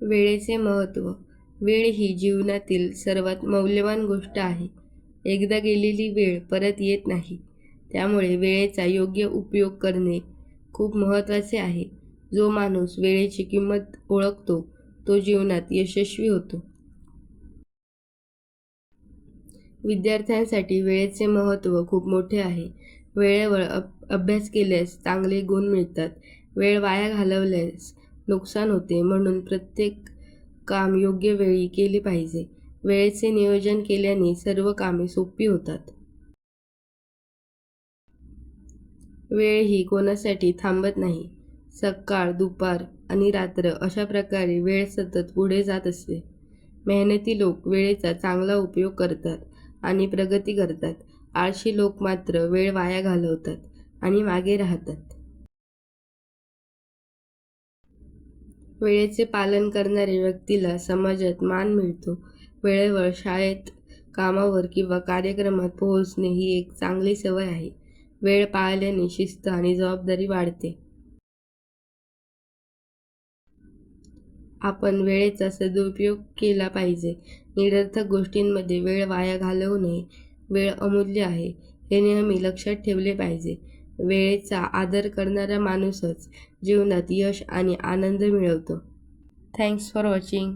वेळेचे महत्त्व. वेळ ही जीवनातील सर्वात मौल्यवान गोष्ट आहे. एकदा गेलेली वेळ परत येत नाही. त्यामुळे वेळेचा योग्य उपयोग करणे खूप महत्त्वाचे आहे. जो माणूस वेळेची किंमत ओळखतो तो जीवनात यशस्वी होतो. विद्यार्थ्यांसाठी वेळेचे महत्त्व खूप मोठे आहे. वेळेवर अभ्यास केल्यास चांगले गुण मिळतात. वेळ वाया घालवल्यास नुकसान होते. म्हणून प्रत्येक काम योग्य वेळी केले पाहिजे. वेळेचे नियोजन केल्याने सर्व कामे सोपी होतात. वेळ ही कोणासाठी थांबत नाही. सकाळ, दुपार आणि रात्र अशा प्रकारे वेळ सतत पुढे जात असते. मेहनती लोक वेळेचा चांगला उपयोग करतात आणि प्रगती करतात. आळशी लोक मात्र वेळ वाया घालवतात आणि मागे राहतात. वेळेचे पालन करणाऱ्या व्यक्तीला समाजात मान मिळतो. वेळेवर शाळेत, कामावर किंवा कार्यक्रमात पोहोचणे ही एक चांगली सवय आहे. वेळ पाळल्याने शिस्त आणि जबाबदारी वाढते. आपण वेळेचा सदुपयोग केला पाहिजे. निरर्थक गोष्टींमध्ये वेळ वाया घालवू नये. वेळ अमूल्य आहे हे नेहमी लक्षात ठेवले पाहिजे. वेळेचा आदर करणारा माणूसच जीवनात यश आणि आनंद मिळवतो. Thanks for watching.